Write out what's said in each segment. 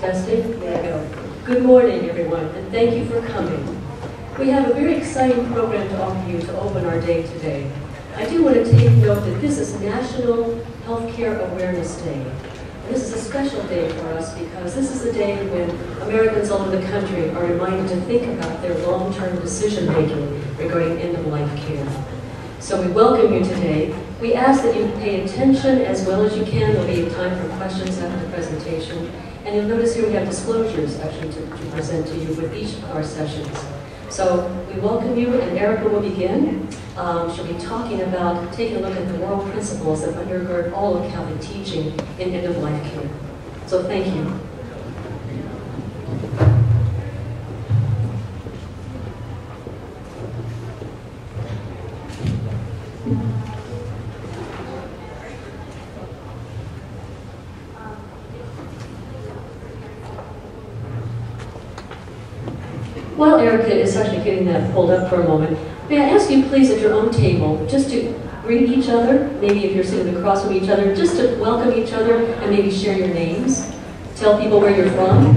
Testing, there we go. Good morning, everyone, and thank you for coming. We have a very exciting program to offer you to open our day today. I do want to take note that this is National Healthcare Awareness Day. And this is a special day for us because this is the day when Americans all over the country are reminded to think about their long-term decision-making regarding end-of-life care. So we welcome you today. We ask that you pay attention as well as you can. There'll be time for questions after the presentation. And you'll notice here we have disclosures actually to present to you with each of our sessions. So we welcome you, and Erica will begin. She'll be talking about taking a look at the moral principles that undergird all of Catholic teaching in end-of-life care. So thank you. While Erica is actually getting that pulled up for a moment, may I ask you please at your own table just to greet each other, maybe if you're sitting across from each other, just to welcome each other and maybe share your names. Tell people where you're from.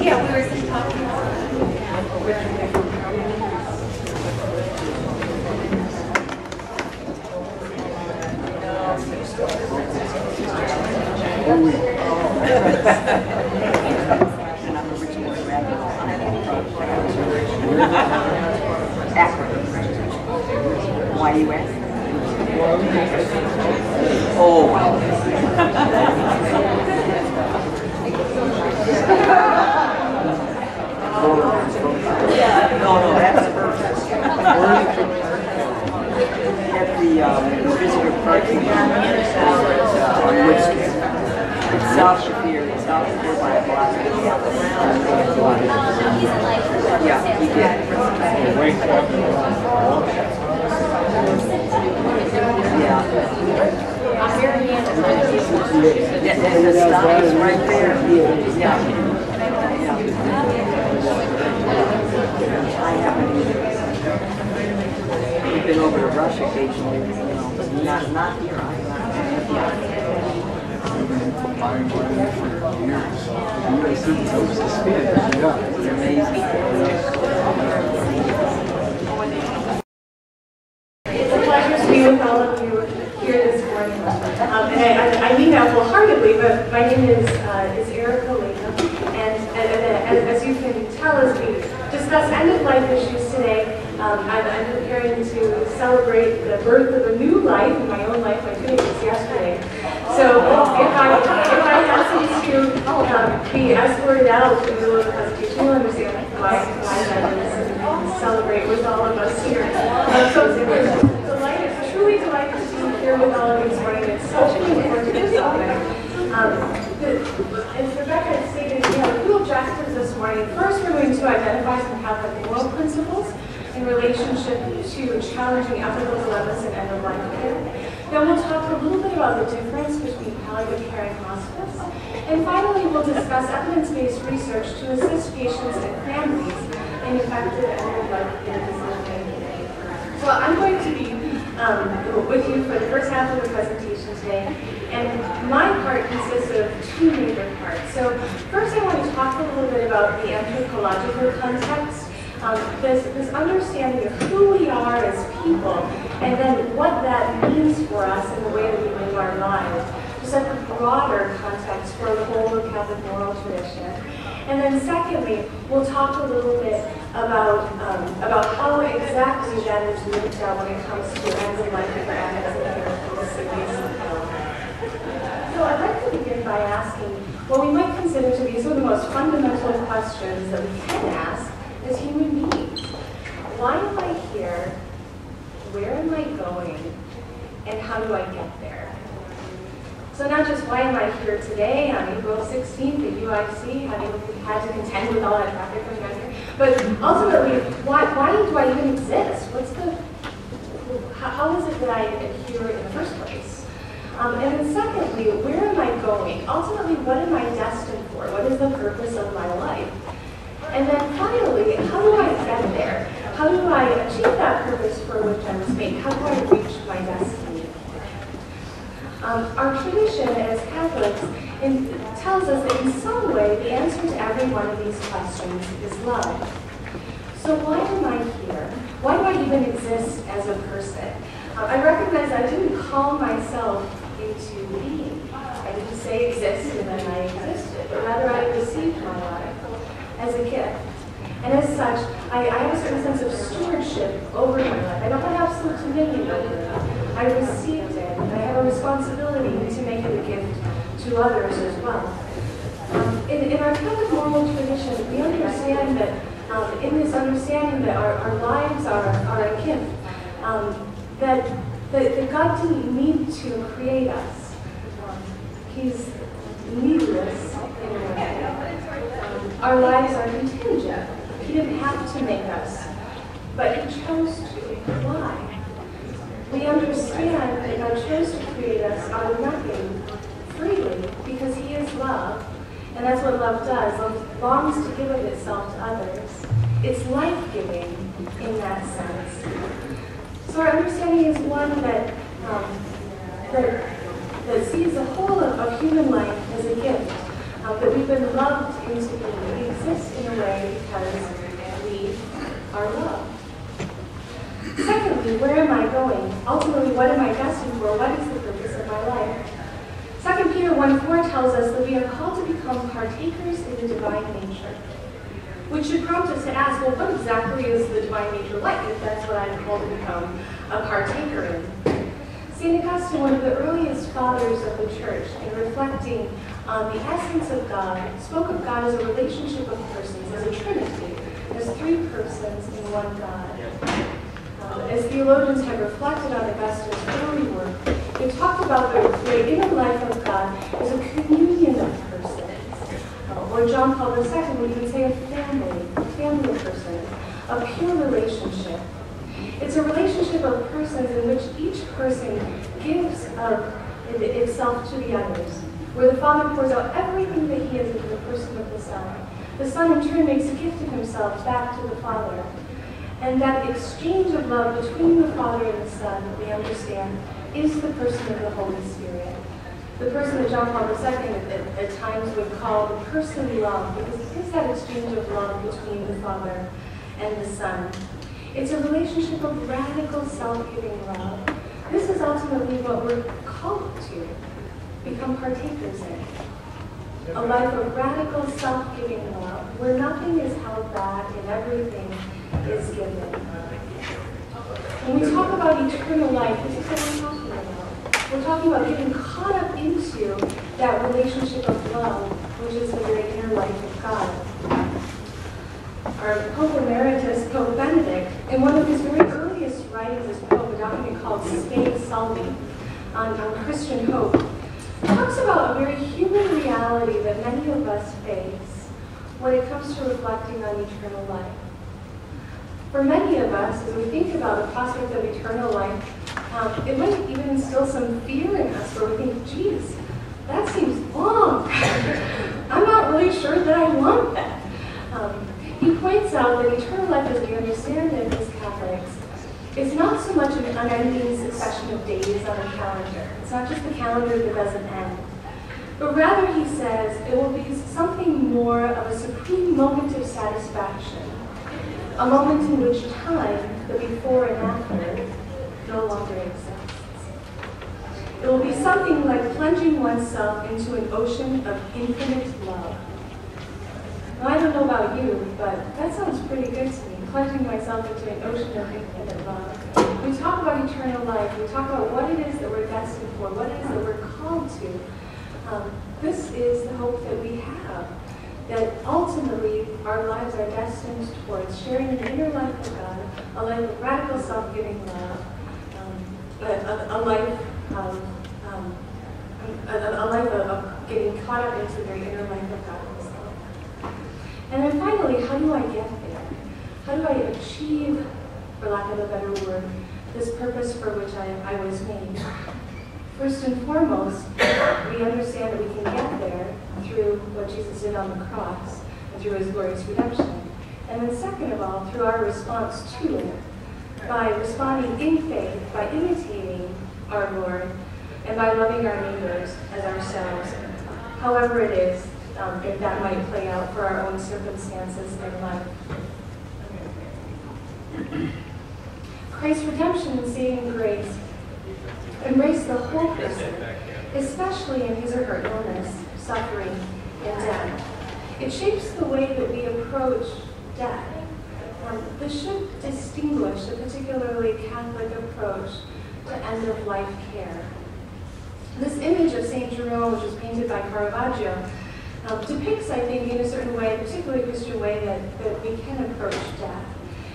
Yeah, we were just talking about Why you ask? Oh, wow. No, that's perfect. At the visitor parking on Wood Street. South Shafir by a block. Yeah, he did. Yeah. And the stop is right there. Yeah. I haven't either. We've been over to Russia occasionally, you know, not here. Buying for years. It's amazing. It's a pleasure to be with all of you here this morning. And I mean that wholeheartedly, but my name is Erica Laethem, and as you can tell as we discuss end-of-life issues today, I'm preparing to celebrate the birth of a new life in my own life. My due date was yesterday. So if I happen to be escorted out in the middle of the presentation, you'll understand why that is and celebrate with all of us here. So it's truly delighted to be here with all of you this morning. It's such an important topic. As Rebecca had stated, we have a few objectives this morning. First, we're going to identify some Catholic moral principles in relationship to challenging ethical dilemmas in end-of-life care. Then we'll talk a little bit about the difference between palliative care and hospice. And finally, we'll discuss evidence-based research to assist patients and families in effective end-of-life care decision-making. So I'm going to be with you for the first half of the presentation today. And my part consists of two major parts. So first I want to talk a little bit about the anthropological context, this understanding of who we are as people, and then what that means for us in the way that we live our lives. To set the broader context for the whole of Catholic moral tradition. And then secondly, we'll talk a little bit about how exactly that is lived out when it comes to end-of-life for adults and care in the cities of health. So I'd like to begin by asking what we might consider to be some of the most fundamental questions that we can ask as human beings. Why am I here? Where am I going? And how do I get there? So not just why am I here today on April 16th at UIC, having had to contend with all that traffic going on here, but ultimately, why do I even exist? How is it that I am here in the first place? And then secondly, where am I going? Ultimately, what am I destined for? What is the purpose of my life? And then finally, how do I get there? How do I achieve that purpose for which I was made? How do I reach my destiny? Our tradition as Catholics tells us that in some way the answer to every one of these questions is love. So why am I here? Why do I even exist as a person? I recognize I didn't call myself into being. I didn't say exist and then I existed, but rather I received my life as a gift. And as such, I have a certain sense of stewardship over my life. I don't have absolute dominion over it. I received it, and I have a responsibility to make it a gift to others as well. In our Catholic moral tradition, we understand that, in this understanding that our lives are a gift, that God didn't need to create us. He's needless in a way. Our lives are contingent. He didn't have to make us, but He chose to. Why? We understand that God chose to create us out of nothing, freely, because He is love, and that's what love does. Love longs to give of itself to others. It's life-giving in that sense. So our understanding is one that sees the whole of human life as a gift, that we've been loved into being. We exist in a way because we are loved. Secondly, where am I going? Ultimately, what am I destined for? What is the purpose of my life? 2 Peter 1:4 tells us that we are called to become partakers in the divine nature, which should prompt us to ask, well, what exactly is the divine nature like, if that's what I'm called to become a partaker in? St. Augustine, one of the earliest fathers of the church, in reflecting on the essence of God, spoke of God as a relationship of persons, as a trinity, as three persons in one God. As theologians have reflected on Augustine's early work, they talked about the inner life of God as a communion of persons. Or John Paul II would even say a family of persons, a pure relationship. It's a relationship of persons in which each person gives of itself to the others, where the Father pours out everything that He is into the person of the Son. The Son in turn makes a gift of Himself back to the Father. And that exchange of love between the Father and the Son, that we understand, is the person of the Holy Spirit. The person that John Paul II at times would call the person love, because it is that exchange of love between the Father and the Son. It's a relationship of radical self-giving love. This is ultimately what we're called to become partakers in. A life of radical self-giving love, where nothing is held back and everything is given. When we talk about eternal life, this is what we're talking about. We're talking about getting caught up into that relationship of love, which is the very inner life of God. Our Pope Emeritus, Pope Benedict, in one of his very earliest writings as Pope, a document called Spe Salvi, on Christian hope, talks about a very human reality that many of us face when it comes to reflecting on eternal life. For many of us, as we think about the prospect of eternal life, it might even instill some fear in us, where we think, geez, that seems long. I'm not really sure that I want that. He points out that eternal life, as we understand it as Catholics, is not so much an unending succession of days on a calendar. It's not just a calendar that doesn't end. But rather, he says, it will be something more of a supreme moment of satisfaction. A moment in which time, the before and after, no longer exists. It will be something like plunging oneself into an ocean of infinite love. Now, I don't know about you, but that sounds pretty good to me, plunging myself into an ocean of infinite love. We talk about eternal life. We talk about what it is that we're destined for, what it is that we're called to. This is the hope that we have, that ultimately our lives are destined towards sharing the inner life of God, a life of radical self-giving love, a life of getting caught up into the very inner life of God Himself. And then finally, how do I get there? How do I achieve, for lack of a better word, this purpose for which I was made? First and foremost, we understand that we can get there through what Jesus did on the cross and through His glorious redemption. And then second of all, through our response to it, by responding in faith, by imitating our Lord, and by loving our neighbors as ourselves, however it is if that might play out for our own circumstances in life. Christ's redemption and saving grace embrace the whole person, especially in his or her illness, suffering, and death. It shapes the way that we approach death. This should distinguish a particularly Catholic approach to end-of-life care. This image of St. Jerome, which was painted by Caravaggio, depicts, I think, in a certain way, a particularly Christian way, that we can approach death.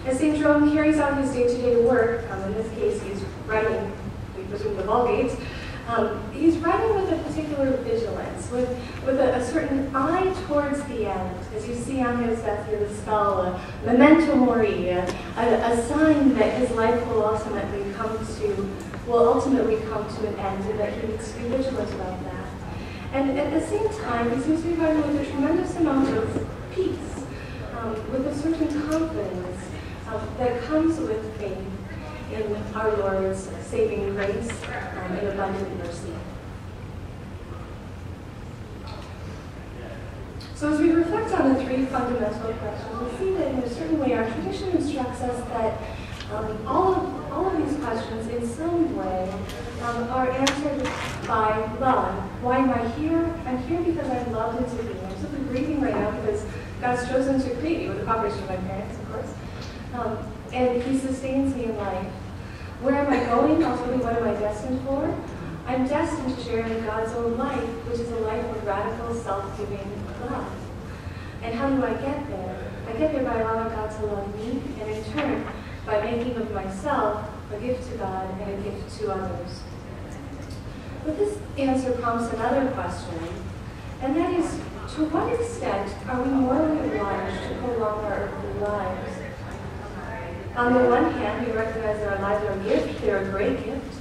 As St. Jerome carries out his day-to-day work, in this case he's writing, we presume, the Vulgate, he's writing with a particular vigilance, with a certain eye towards the end. As you see on his death here, the skull, a memento mori, a sign that his life will ultimately come to an end, and that he needs to be vigilant about that. And at the same time, he seems to be writing with a tremendous amount of peace, with a certain confidence that comes with faith in our Lord's saving grace and abundant mercy. So as we reflect on the three fundamental questions, we see that in a certain way our tradition instructs us that all of these questions in some way are answered by love. Why am I here? I'm here because I'm loved into being. I'm simply breathing right now because God's chosen to create me with the cooperation of my parents, of course. And he sustains me in life. Where am I going? Ultimately, what am I destined for? I'm destined to share in God's own life, which is a life of radical self-giving love. And how do I get there? I get there by allowing God to love me, and in turn, by making of myself a gift to God and a gift to others. But this answer prompts another question, and that is, to what extent are we morally obliged to prolong our earthly lives? On the one hand, we recognize that our lives are a gift, they're a great gift.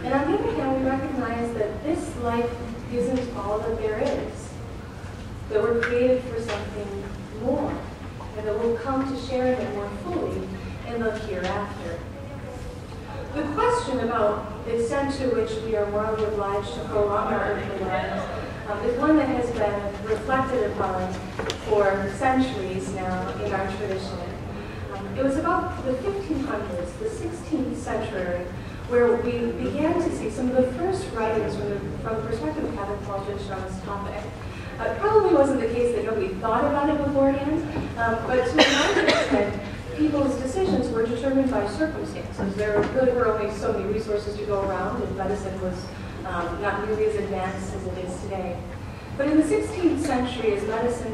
And on the other hand, we recognize that this life isn't all that there is. That we're created for something more, and that we'll come to share in it more fully in the hereafter. The question about the extent to which we are morally obliged to prolong our earthly lives is one that has been reflected upon for centuries now in our tradition. It was about the 1500s, the 16th century, where we began to see some of the first writings from the perspective of Catholic politics on this topic. It probably wasn't the case that nobody thought about it beforehand, but to a large extent, people's decisions were determined by circumstances. There really were only so many resources to go around, and medicine was not nearly as advanced as it is today. But in the 16th century, as medicine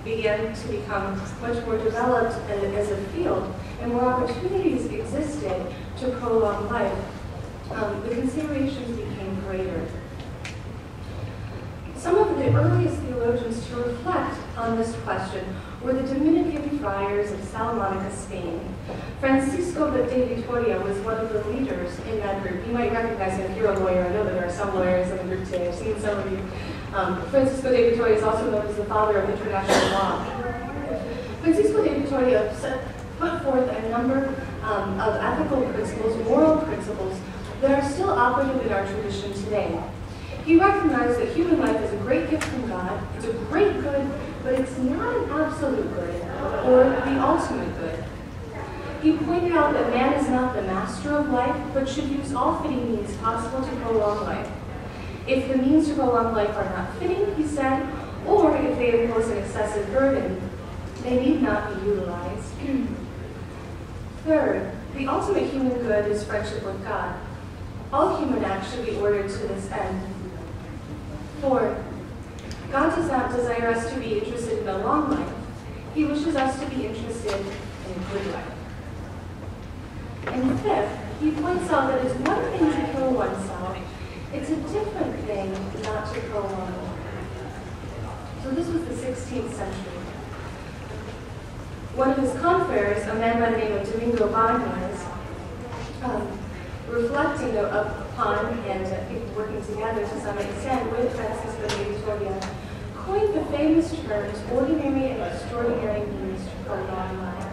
began to become much more developed as a field, and more opportunities existed to prolong life, the considerations became greater. Some of the earliest theologians to reflect on this question were the Dominican friars of Salamanca, Spain. Francisco de Vitoria was one of the leaders in that group. You might recognize him if you're a lawyer. I know that there are some lawyers in the group today. I've seen some of you. Francisco de Vitoria is also known as the father of international law. Francisco de Vitoria put forth a number of ethical principles, moral principles, that are still operative in our tradition today. He recognized that human life is a great gift from God, it's a great good, but it's not an absolute good, or the ultimate good. He pointed out that man is not the master of life, but should use all fitting means possible to prolong life. If the means to prolong life are not fitting, he said, or if they impose an excessive burden, they need not be utilized. Third, the ultimate human good is friendship with God. All human acts should be ordered to this end. Fourth, God does not desire us to be interested in a long life. He wishes us to be interested in a good life. And fifth, he points out that it's one thing to kill oneself, it's a different thing not to prolong life. So this was the 16th century. One of his confreres, a man by the name of Domingo Banez, reflecting upon and working together to some extent with Francisco de Vitoria, coined the famous terms ordinary and extraordinary means to prolong life,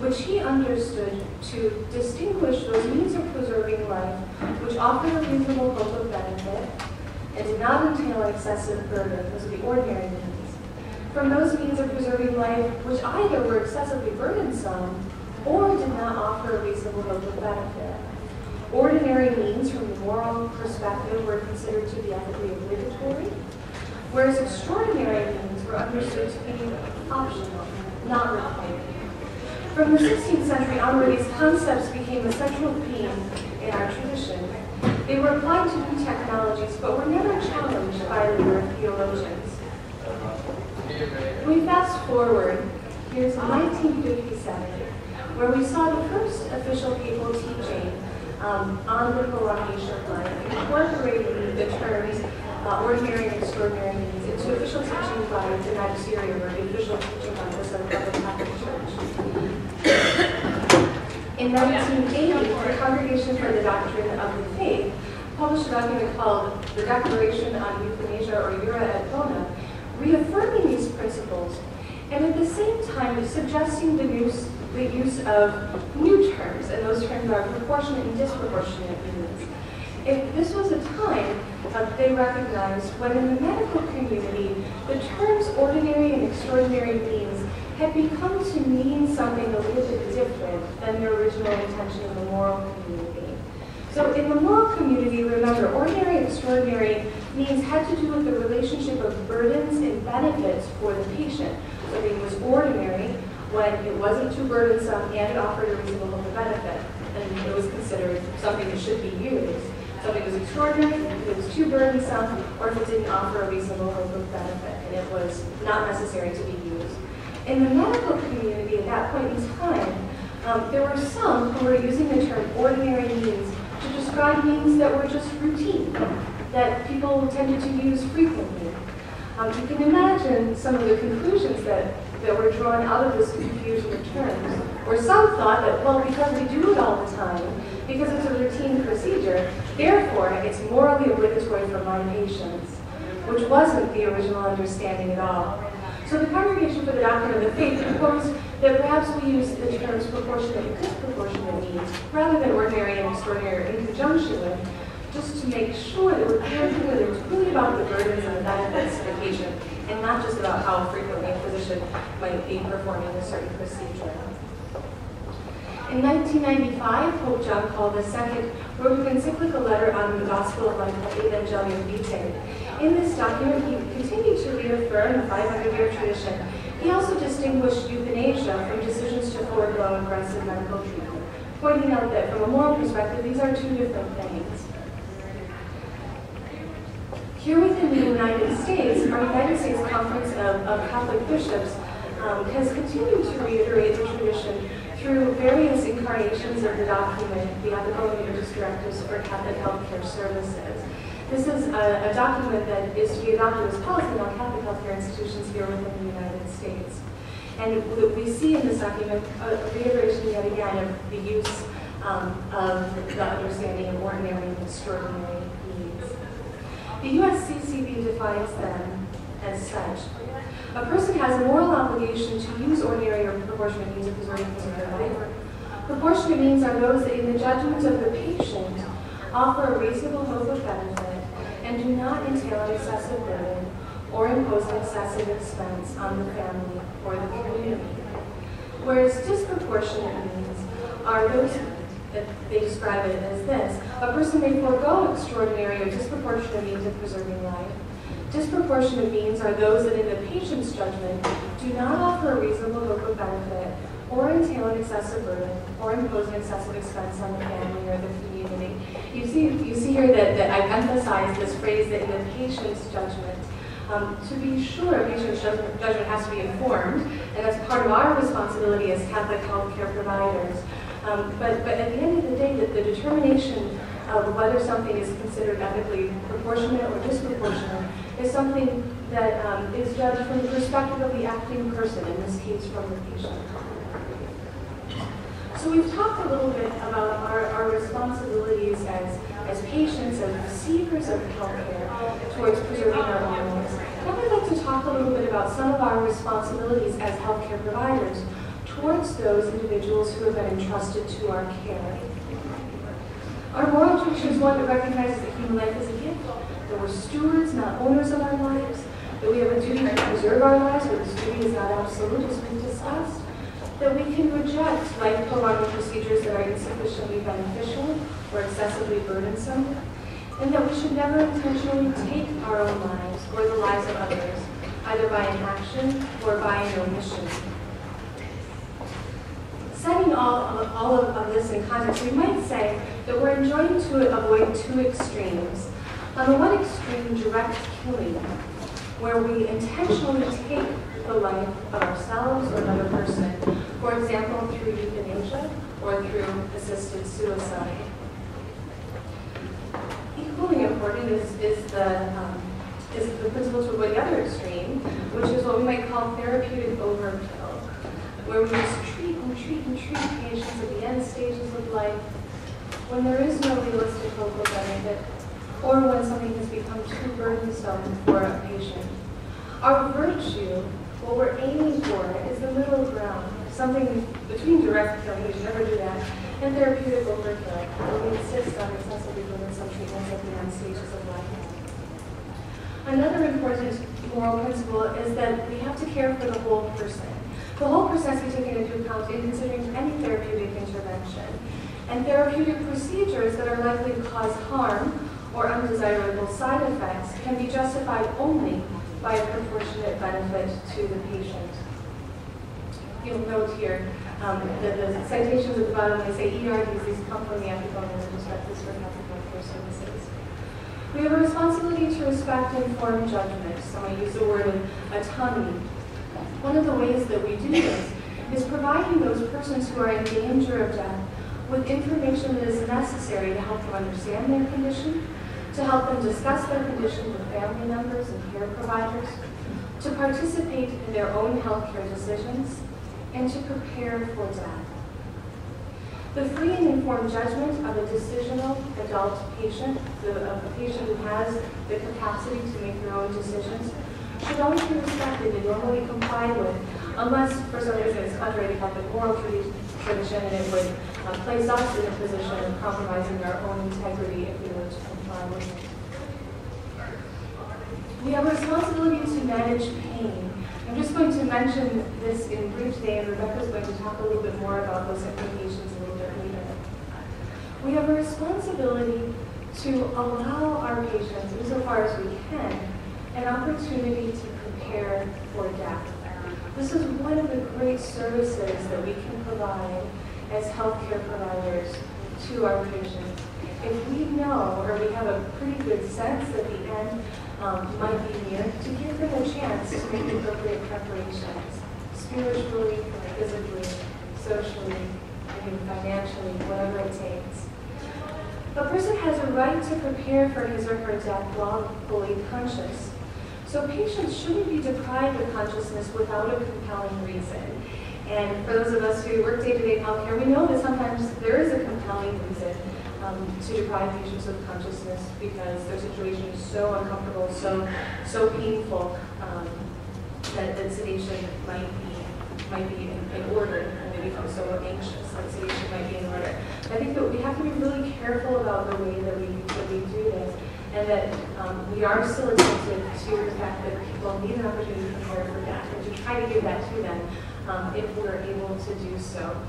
which he understood to distinguish those means of preserving life which offered a reasonable hope of benefit and did not entail an excessive burden, those are the ordinary means, from those means of preserving life which either were excessively burdensome or did not offer a reasonable hope of benefit. Ordinary means from the moral perspective were considered to be ethically obligatory, whereas extraordinary means were understood to be optional, not required. From the 16th century onward, these concepts became a central theme in our tradition. They were applied to new technologies, but were never challenged by the Earth theologians. We fast forward, here's 1957, where we saw the first official papal teaching on the prolongation of life, incorporating the terms ordinary and extraordinary means into official teaching by the magisterium, or the official teaching office of the Catholic Church. In 1980, the Congregation for the Doctrine of the Faith published a document called the Declaration on Euthanasia, or Jura et Bona, reaffirming these principles, and at the same time suggesting the use of new terms, and those terms are proportionate and disproportionate means. This was a time they recognized when in the medical community, the terms ordinary and extraordinary means had become to mean something a little bit different than their original intention in the moral community. So in the moral community, remember, ordinary and extraordinary means had to do with the relationship of burdens and benefits for the patient. Something was ordinary when it wasn't too burdensome and it offered a reasonable hope of benefit, and it was considered something that should be used. Something was extraordinary if it was too burdensome, or if it didn't offer a reasonable hope of benefit, and it was not necessary to be used. In the medical community at that point in time, there were some who were using the term ordinary means to describe means that were just routine, that people tended to use frequently. You can imagine some of the conclusions that were drawn out of this confusion of terms, where some thought that, well, because we do it all the time, because it's a routine procedure, therefore it's morally obligatory for my patients, which wasn't the original understanding at all. So the Congregation for the Doctrine of the Faith proposed that perhaps we use the terms proportionate and disproportionate means, rather than ordinary and extraordinary in conjunction with, just to make sure that we're very clear that it's really about the burdens and the benefits of the patient, and not just about how frequently a physician might be performing a certain procedure. In 1995, Pope John Paul II wrote an encyclical letter on the Gospel of Life called Evangelium Vitae. In this document, he continued to reaffirm the 500-year tradition. He also distinguished euthanasia from decisions to forego aggressive medical treatment, pointing out that from a moral perspective, these are two different things. Here within the United States, our United States Conference of Catholic Bishops has continued to reiterate the tradition through various incarnations of the document, the Ethical and Religious Directives for Catholic Healthcare Services. This is a document that is to be adopted as policy in all Catholic healthcare institutions here within the United States. And we see in this document a reiteration yet again of the use of the understanding of ordinary and extraordinary needs. The USCCB defines them as such. A person has a moral obligation to use ordinary or proportionate means of preserving their life. Proportionate means are those that, in the judgment of the patient, offer a reasonable hope of benefit and do not entail an excessive burden or impose an excessive expense on the family or the community. Whereas disproportionate means are those that they describe it as this: a person may forego extraordinary or disproportionate means of preserving life. Disproportionate means are those that, in the patient's judgment, do not offer a reasonable hope of benefit or entail an excessive burden or impose an excessive expense on the family or the community. You see here that I've emphasized this phrase that in the patient's judgment. To be sure, a patient's judgment has to be informed, and that's part of our responsibility as Catholic healthcare providers. But at the end of the day, the determination of whether something is considered ethically proportionate or disproportionate is something that is judged from the perspective of the acting person, in this case from the patient. So we've talked a little bit about our responsibilities as patients, as receivers of healthcare towards preserving our own lives. Now I'd about some of our responsibilities as healthcare providers towards those individuals who have been entrusted to our care. Our moral tradition is one that recognizes that human life is a gift, that we're stewards, not owners of our lives, that we have a duty to preserve our lives, but this duty is not absolute, as we've discussed, that we can reject life-prolonging procedures that are insufficiently beneficial or excessively burdensome, and that we should never intentionally take our own lives or the lives of others, either by inaction or by an omission. Setting all of this in context, we might say that we're enjoined to avoid two extremes. On the one extreme, direct killing, where we intentionally take the life of ourselves or another person, for example, through euthanasia or through assisted suicide. Equally important is the principle to avoid the other extreme, which is what we might call therapeutic overkill, where we just treat patients at the end stages of life when there is no realistic hope of benefit, or when something has become too burdensome for a patient. Our virtue, what we're aiming for, is the middle ground, something between direct killing, we should never do that, and therapeutic overkill, where we insist on excessively burdensome treatments at the end stages of life. Another important moral principle is that we have to care for the whole person. The whole person has to be taken into account in considering any therapeutic intervention. And therapeutic procedures that are likely to cause harm or undesirable side effects can be justified only by a proportionate benefit to the patient. You'll note here that the citations at the bottom, they say ERDs, these come from the ethical and perspectives for Catholic healthcare services. We have a responsibility to respect informed judgment. Someone used the word autonomy. One of the ways that we do this is providing those persons who are in danger of death with information that is necessary to help them understand their condition, to help them discuss their condition with family members and care providers, to participate in their own healthcare decisions, and to prepare for death. The free and informed judgment of a decisional adult patient, of a patient who has the capacity to make their own decisions, should always be respected and normally complied with, unless for some reason it's contrary to Catholic moral tradition and it would place us in a position of compromising our own integrity if we were to comply with it. We have a responsibility to manage pain. I'm just going to mention this in brief today, and Rebecca's going to talk a little bit more about those implications a little bit later. We have a responsibility to allow our patients, insofar as we can, an opportunity to prepare for death. This is one of the great services that we can provide as healthcare providers to our patients. If we know, or we have a pretty good sense that the end might be near, to give them a chance to make appropriate preparations, spiritually, physically, socially, and financially, whatever it takes. A person has a right to prepare for his or her death while fully conscious. So patients shouldn't be deprived of consciousness without a compelling reason. And for those of us who work day-to-day healthcare, we know that sometimes there is a compelling reason to deprive patients of consciousness because their situation is so uncomfortable, so painful that sedation might be in order, and they become so anxious that sedation might be in order. I think that we have to be really careful about the way that we do this, and that we are still attentive to the fact that people need an opportunity to prepare for death, and to try to give that to them if we're able to do so.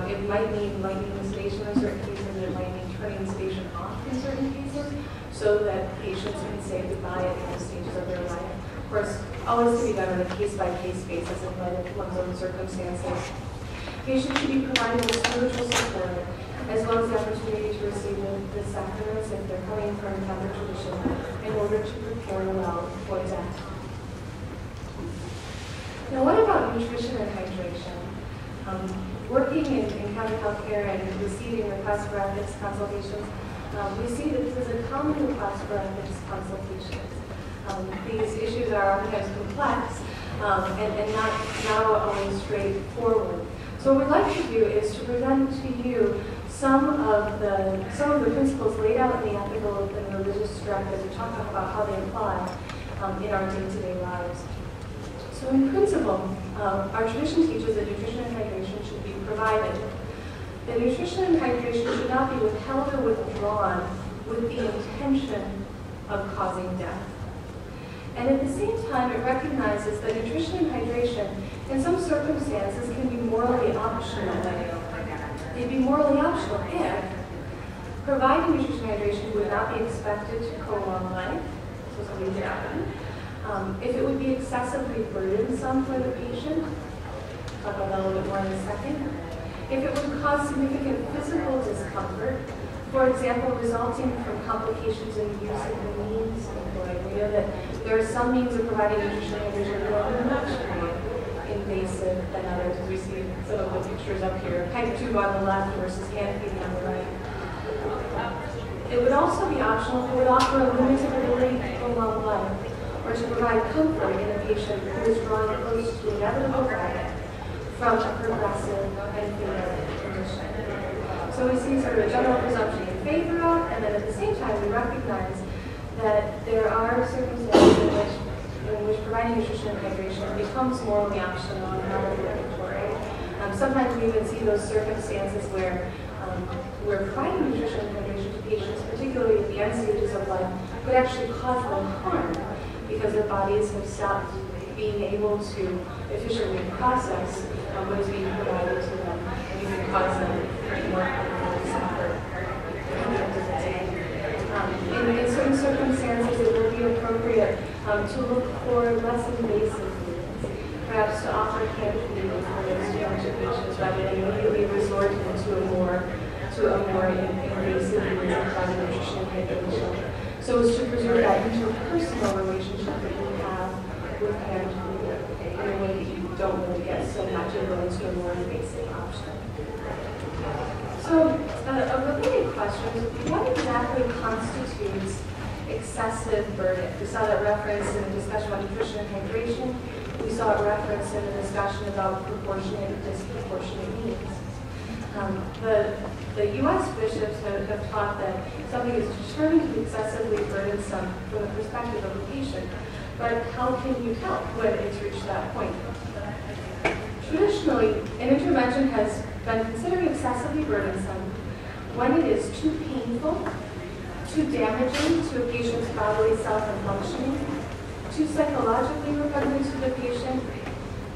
It might mean sedation in certain cases, and it might mean turning sedation off in certain cases, so that patients can say goodbye at the stages of their life. Of course, always to be done on a case-by-case basis in light of one's own circumstances. Patients should be provided with spiritual support, as well as the opportunity to receive the sacraments if they're coming from Catholic tradition, in order to prepare well for death. Now, what about nutrition and hydration? Working in Catholic healthcare and receiving requests for ethics consultations, we see that this is a common request for ethics consultations. These issues are oftentimes complex and not always straightforward. So what we'd like to do is to present to you some of the principles laid out in the ethical and religious directives. We talk about how they apply in our day-to-day lives. So So in principle, our tradition teaches that nutrition and hydration should be provided. That nutrition and hydration should not be withheld or withdrawn with the intention of causing death. And at the same time, it recognizes that nutrition and hydration, in some circumstances, can be morally optional. They'd be morally optional if providing nutrition and hydration would not be expected to prolong life, so something would happen. If it would be excessively burdensome for the patient, talk about that a little bit more in a second. If it would cause significant physical discomfort, for example, resulting from complications in the use of the means employed. We know that there are some means of providing nutrition and hydration that are much more invasive than others, as we see some of the pictures up here. Pipe tube on the left versus hand feeding on the right. It would also be optional if it would offer a limited ability to prolong life, or to provide comfort in a patient who is drawing close to inevitable death from a progressive and fatal condition. So we see sort of a general presumption in favor of, and then at the same time we recognize that there are circumstances in which providing nutrition and hydration becomes morally optional and not obligatory. Sometimes we even see those circumstances where providing nutrition and hydration to patients, particularly at the end stages of life, could actually cause them harm because their bodies have stopped being able to efficiently process what is being provided to them, and even cause them more discomfort. In certain circumstances, it will be appropriate to look for less invasive means, perhaps to offer hand feeding for those younger patients rather than immediately resorting to a more invasive means of providing nutrition and hydration, so as to preserve that interpersonal relationship that you have with hand feeding in a way that you don't really get so much and go into a more invasive option. So a related question is, what exactly constitutes excessive burden? We saw that reference in the discussion about nutrition and hydration. We saw it referenced in the discussion about proportionate and disproportionate needs. The U.S. bishops have taught that something is determined to be excessively burdensome from the perspective of the patient, but how can you tell when it's reached that point? Traditionally, an intervention has been considered excessively burdensome when it is too painful, too damaging to a patient's bodily self and functioning, too psychologically repugnant to the patient,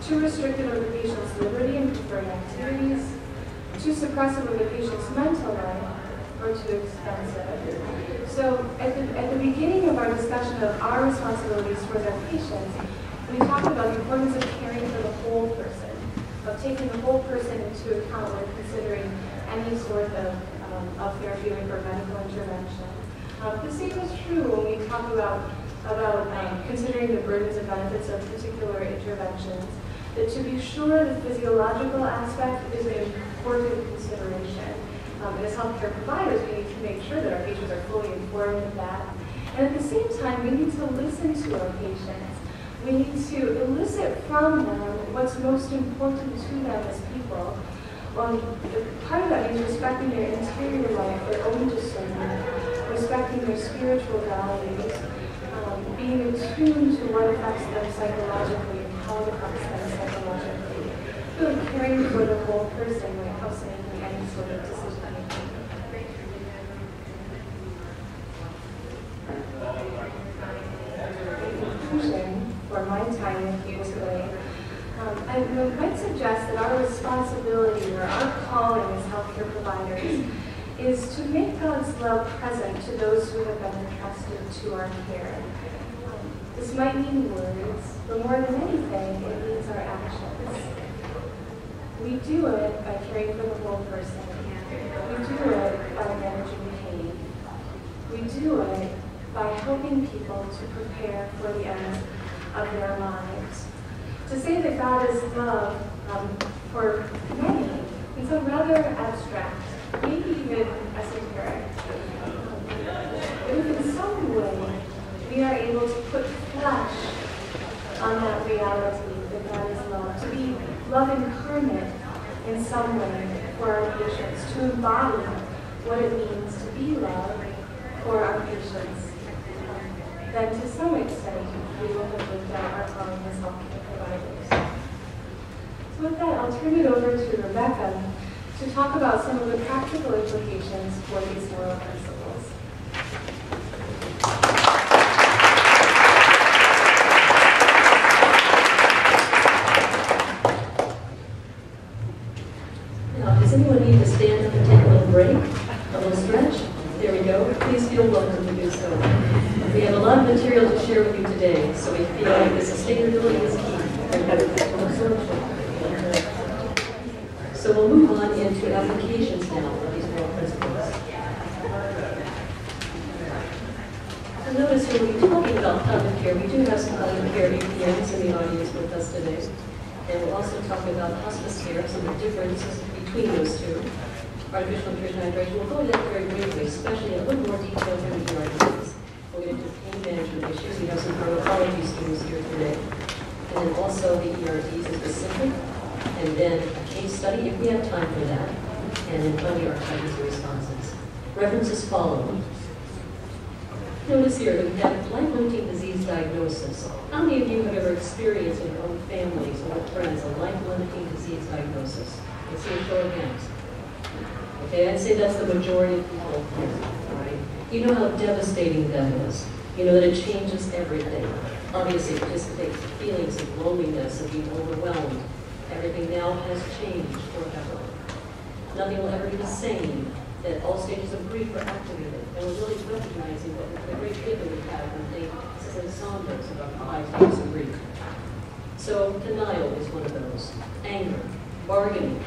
too restrictive of the patient's liberty and preferred activities, too suppressive of the patient's mental life, or too expensive. So at the beginning of our discussion of our responsibilities for their patients, we talked about the importance of caring for the whole person, of taking the whole person into account when considering any sort of therapeutic or medical intervention. The same is true when we talk about considering the burdens and benefits of particular interventions. That to be sure, the physiological aspect is an important consideration. As healthcare providers, we need to make sure that our patients are fully informed of that. And at the same time, we need to listen to our patients. We need to elicit from them what's most important to them as people. Well, part of that means respecting their interior life, their own discernment, respecting their spiritual values, being attuned to what affects them psychologically and how it affects them psychologically. Really caring for the whole person when it comes to making any sort of decision making. In conclusion, for my time with you today, I might suggest that our responsibility or our calling as healthcare providers is to make God's love present to those who have been entrusted to our care. This might mean words, but more than anything, it means our actions. We do it by caring for the whole person. We do it by managing pain. We do it by helping people to prepare for the end of their lives. To say that God is love, for many, is a rather abstract, maybe even esoteric. But if in some way we are able to put flesh on that reality that God is love, to be love incarnate in some way for our patients, to embody what it means to be love for our patients, that to some extent we will have lived out our calling as healthcare providers. So with that, I'll turn it over to Rebecca to talk about some of the practical implications for these moral principles. Now, does anyone need to stand up and take a little break, a little stretch? There we go. Please feel welcome to do so. We have a lot of material to share with you today, so we feel like the sustainability is key. So we'll move on into applications now of these moral principles. So notice when we're talking about palliative care, we do have some palliative care APMs in the audience with us today. And we'll also talk about hospice care, some of the differences between those two. Artificial nutrition and hydration, we'll go into that very briefly, especially in a little more detail when we do our disease. We'll get into pain management issues. We have some pharmacology students here today. And then also the ERDs is specific. And then a case study, if we have time for that. And then finally, our emergency responses. References follow. Notice here that we have life-limiting disease diagnosis. How many of you have ever experienced in your own families or with friends a life-limiting disease diagnosis? Let's see a show of hands. Okay, I'd say that's the majority of people, right? You know how devastating that is. You know that it changes everything. Obviously, it dissipates feelings of loneliness, of being overwhelmed. Everything now has changed forever. Nothing will ever be the same. That all stages of grief are activated. And we're really recognizing that the great gift that we have when they say Saunders about 5 stages of grief. So denial is one of those. Anger, bargaining,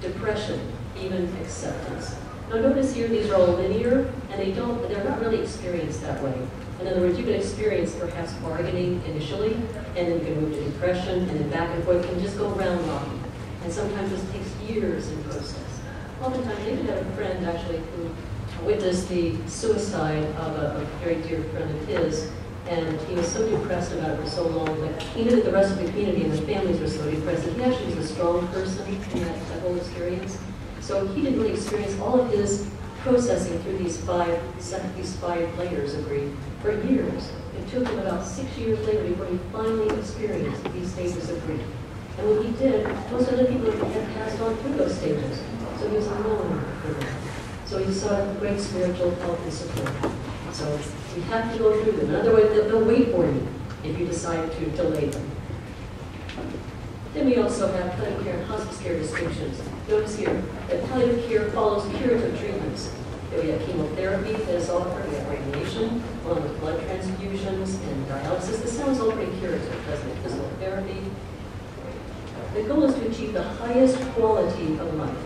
depression, even acceptance. Now notice here these are all linear and they're not really experienced that way. In other words, you can experience perhaps bargaining initially, and then you can move to depression, and then back and forth. You can just go round robin. And sometimes this takes years in process. Oftentimes, I even had a friend actually who witnessed the suicide of a very dear friend of his, and he was so depressed about it for so long that he knew that the rest of the community and the families were so depressed that he actually was a strong person in that whole experience. So he didn't really experience all of his processing through these five layers of grief for years. It took him about 6 years later before he finally experienced these stages of grief. And when he did, most other people had passed on through those stages. So he was alone for them. So he sought great spiritual help and support. So you have to go through them. In other words, they'll wait for you if you decide to delay them. Then we also have palliative care and hospice care distinctions. Notice here that palliative care follows curative treatments. We have chemotherapy that is offered, we have radiation, along with blood transfusions and dialysis. This sounds all pretty curative, doesn't it? Physical therapy. The goal is to achieve the highest quality of life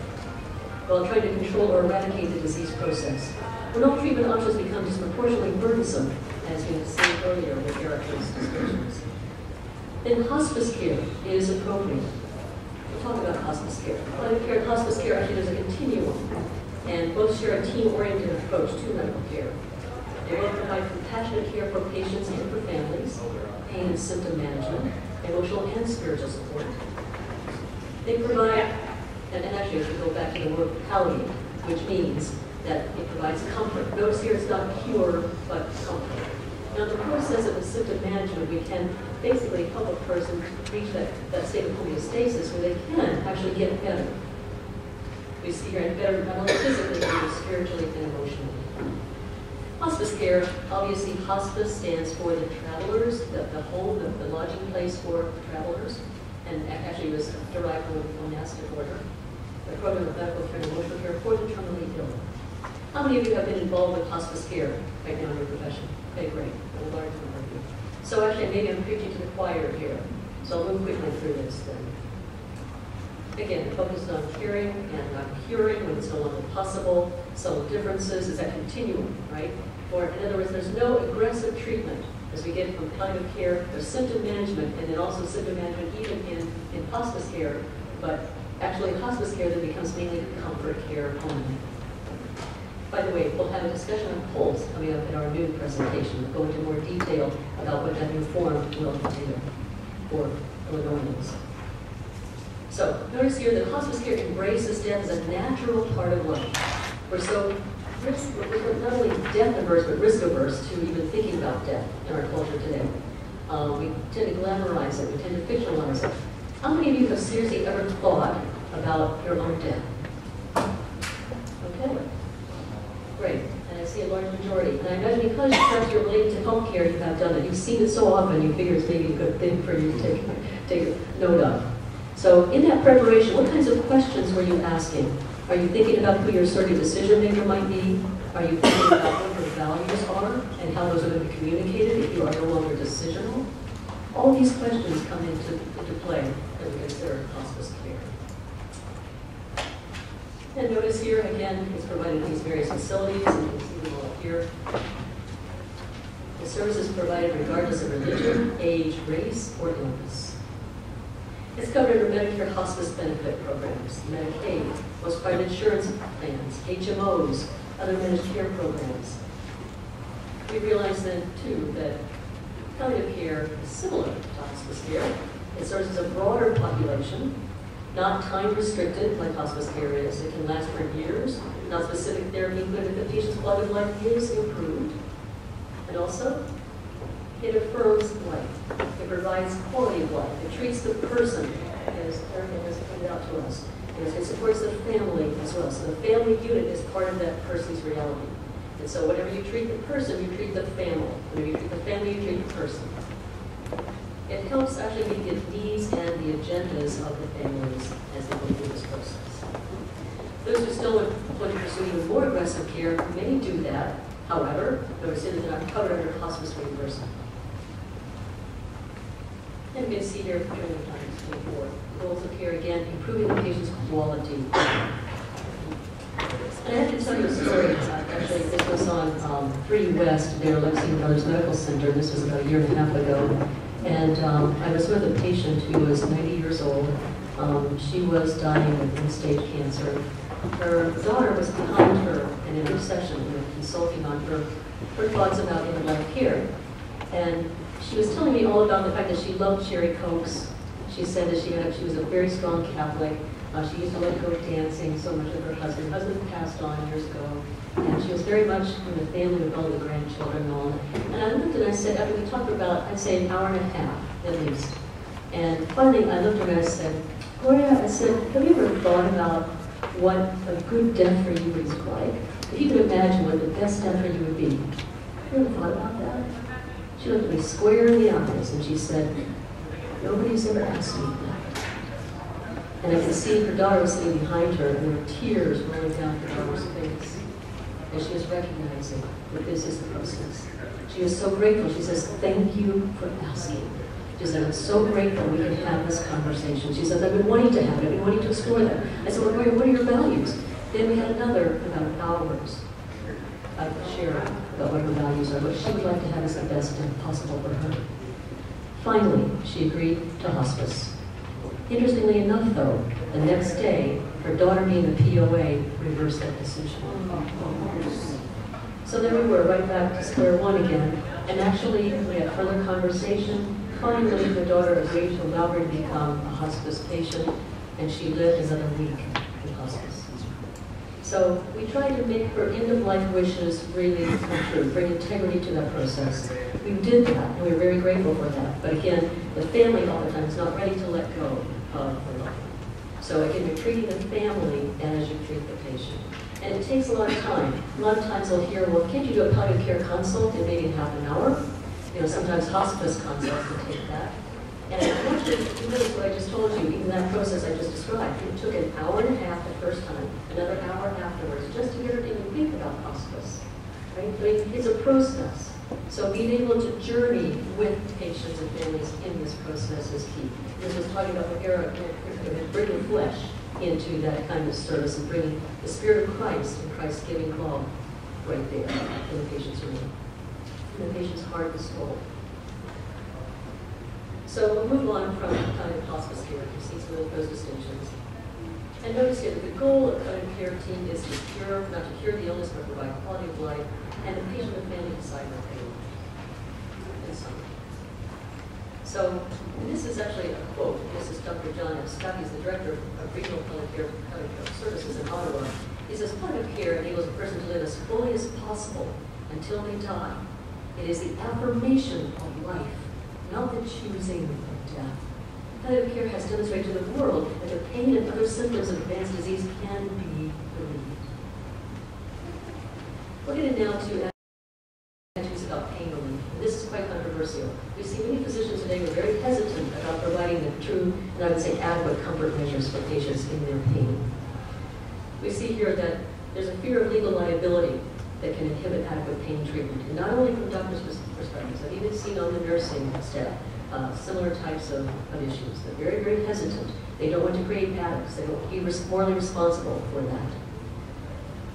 while trying to control or eradicate the disease process. When all treatment options become disproportionately burdensome, as we have seen earlier with Eric's descriptions. Then hospice care is appropriate. We'll talk about hospice care. Palliative care and hospice care actually there's a continuum, and both share a team-oriented approach to medical care. They both provide compassionate care for patients and for families, pain and symptom management, emotional and spiritual support. They provide, and actually if we go back to the word palliative, which means that it provides comfort. Notice here it's not cure, but comfort. Now, in the process of the symptom management, we can basically help a person reach that state of homeostasis where they can actually get better. We see here better not only physically, but spiritually and emotionally. Hospice care, obviously hospice stands for the travelers, the home, the lodging place for travelers, and actually was derived from a monastic order. The program of medical care and emotional care for the terminally ill. How many of you have been involved with hospice care right now in your profession? Okay, great. A large number of you. So actually, maybe I'm preaching to the choir here. So I'll move quickly through this then. Again, focused on caring and not curing when it's no longer possible. Subtle differences is that continuum, right? Or in other words, there's no aggressive treatment as we get from palliative care. There's symptom management, and then also symptom management even in hospice care. But actually, hospice care then becomes mainly comfort care only. By the way, we'll have a discussion on Pulse coming up in our new presentation. We'll go into more detail about what that new form will entail for Illinoisans. So notice here that hospice care embraces death as a natural part of life. We're so we're not only death averse, but risk averse to even thinking about death in our culture today. We tend to glamorize it, we tend to fictionalize it. How many of you have seriously ever thought about your own death? Okay, great. And I see a large majority. And I imagine because perhaps you're related to healthcare, you have done it. You've seen it so often, you figure it's maybe a good thing for you to take note of. So in that preparation, what kinds of questions were you asking? Are you thinking about who your sort of decision maker might be? Are you thinking about what your values are and how those are going to be communicated if you are no longer decisional? All these questions come into play as we consider hospice care. And notice here, again, it's provided in these various facilities, and you can see them all here. The service is provided regardless of religion, age, race, or illness. It's covered under Medicare hospice benefit programs, Medicaid, most private insurance plans, HMOs, other managed care programs. We realize then, too, that palliative care is similar to hospice care. It serves a broader population, not time-restricted like hospice care is. It can last for years, not specific therapy included if the patient's quality of life is improved. And also, it affirms life. It provides quality of life. It treats the person, as Erica has pointed out to us. It supports the family as well. So the family unit is part of that person's reality. And so whenever you treat the person, you treat the family. Whenever you treat the family, you treat the person. It helps actually meet the needs and the agendas of the families as they go through this process. Those who still want to pursue even more aggressive care may do that. However, notice that they're not covered under hospice reimbursement. And you can see here during the times 24. Goals of care, again, improving the patient's quality. And I have to tell you a story. Actually, this was on 3 West, their Lexington Brothers Medical Center. This was about a year and a half ago. And I was with a patient who was 90 years old. She was dying of end-stage cancer. Her daughter was behind her in an intercession, consulting on her thoughts about end-of-life care. And she was telling me all about the fact that she loved cherry cokes. She said that she was a very strong Catholic. She used to let go dancing so much with her husband. Her husband passed on years ago. And she was very much in the family with all the grandchildren and all. And I looked and I said, after we talked for about, I'd say an hour and a half at least. And finally, I looked at her and I said, Gloria, I said, have you ever thought about what a good death for you is like? If you could imagine what the best death for you would be. Have you ever thought about that? She looked at me square in the eyes and she said, nobody's ever asked me that. And I could see her daughter was sitting behind her and there were tears rolling down her daughter's face. And she was recognizing that this is the process. She was so grateful. She says, thank you for asking. She said, I'm so grateful we can have this conversation. She said, I've been wanting to have it. I've been wanting to explore that. I said, well, Gloria, what are your values? Then we had another about hours of sharing about what her values are, what she would like to have as the best and possible for her. Finally, she agreed to hospice. Interestingly enough, though, the next day, her daughter being the POA reversed that decision. So then we were right back to square one again, and actually we had further conversation. Finally, the daughter agreed to allow her to become a hospice patient, and she lived another week in hospice. So we tried to make her end-of-life wishes really come true, bring integrity to that process. We did that, and we were very grateful for that. But again, the family all the time is not ready to let go of her life. So again, you're treating the family as you treat the patient. And it takes a lot of time. A lot of times they'll hear, well, can't you do a palliative care consult in maybe half an hour? You know, sometimes hospice consults will take that. And actually, you notice what I just told you, even that process I just described, it took an hour and a half the first time, another hour afterwards, just to get her to even think about hospice. Right? I mean, it's a process. So being able to journey with patients and families in this process is key. This was talking about the era of bringing flesh into that kind of service and bringing the Spirit of Christ and Christ's giving love right there in the patient's room, in the patient's heart and soul. So we'll move on from kind of hospice care to see some of those distinctions. And notice here that the goal of the care team is to cure, not to cure the illness, but provide quality of life, and the patient and family decide what they want. And so this is actually a quote. This is Dr. John F. Scott. He's the director of regional palliative care services in Ottawa. He says, palliative care enables a person to live as fully as possible until they die. It is the affirmation of life, not the choosing of death. Palliative care has demonstrated to the world that the pain and other symptoms of advanced disease can be relieved. We'll get now to attitudes about pain relief. This is quite controversial. We see many physicians today who are very hesitant about providing the true, and I would say adequate comfort measures for patients in their pain. We see here that there's a fear of legal liability that can inhibit adequate pain treatment, and not only from doctors' perspectives. I've even seen on the nursing staff similar types of issues. They're very, very hesitant. They don't want to create addicts. They don't want to be morally responsible for that.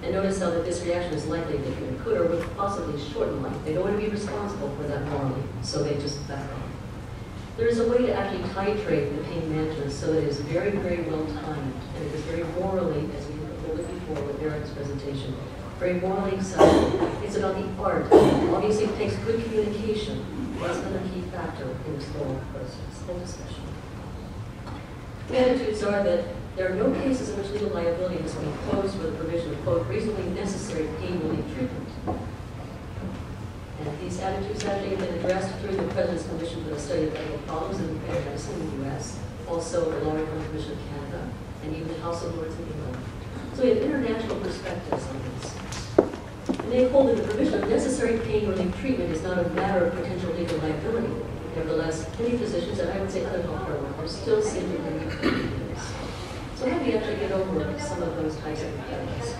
And notice how that this reaction is likely that it could or would possibly shorten life. They don't want to be responsible for that morally, so they just back off. There is a way to actually titrate the pain management so that it is very, very well timed, and it is very morally, as we looked at before with Eric's presentation, very morally acceptable. It's about the art. Obviously, it takes good communication. That's another key factor in this whole discussion. The attitudes are that there are no cases in which legal liability must be imposed for the provision of, quote, reasonably necessary pain relief treatment. And these attitudes actually have been addressed through the President's Commission for the Study of Ethical Problems in Medicine in the U.S., also the Law Reform Commission of Canada, and even the House of Lords in England. So we have international perspectives on this. And they hold that the provision of necessary pain relief treatment is not a matter of potential legal liability. Nevertheless, many physicians, and I would say other healthcare workers, still seem to believe this. So how do you actually get over some of those types of impediments?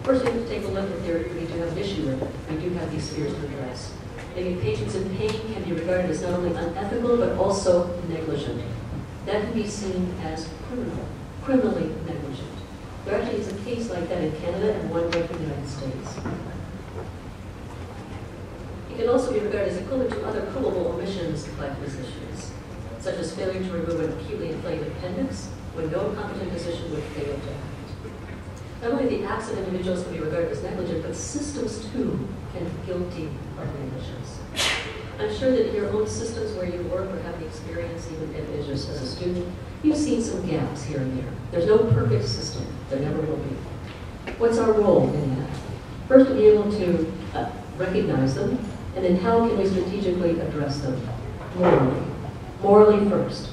First, we have to take a look at there. We do have an issue with it. We do have these fears to address. Maybe patients in pain can be regarded as not only unethical, but also negligent. That can be seen as criminally negligent. There actually is a case like that in Canada and one right in the United States. It can also be regarded as equivalent to other provable omissions by physicians, such as failure to remove an acutely inflamed appendix when no competent physician would fail to act. Not only the acts of individuals can be regarded as negligent, but systems too can be guilty of negligence. I'm sure that in your own systems where you work or have the experience, even as a student, you've seen some gaps here and there. There's no perfect system. There never will be. What's our role in that? First, to be able to recognize them, and then how can we strategically address them? Morally. Morally first.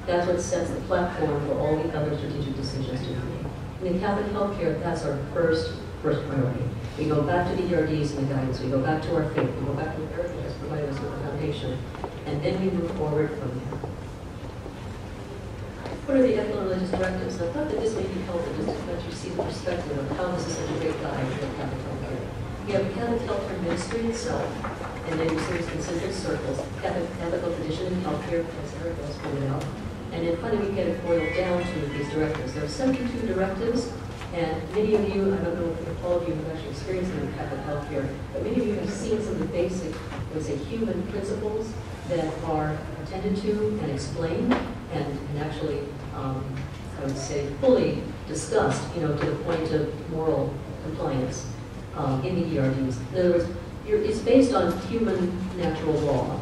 That's what sets the platform for all the other strategic decisions to be made. In Catholic healthcare, that's our first priority. We go back to the ERDs and the guidance. We go back to our faith. We go back to what Eric has provided us with a foundation. And then we move forward from there. What are the ethical and religious directives? And I thought that this may be helpful just to let you see the perspective of how this is such a great guide for Catholic healthcare. We have the Catholic healthcare ministry itself, and then we see these concentric circles, Catholic ethical tradition in healthcare, as Eric has pointed out. And then finally we get it boiled down to these directives. There are 72 directives, and many of you, I don't know if all of you have actually experienced them in Catholic healthcare, but many of you have seen some of the basic, let's say, human principles that are attended to and explained, and actually, I would say, fully discussed, to the point of moral compliance in the ERDs. In other words, it's based on human natural law,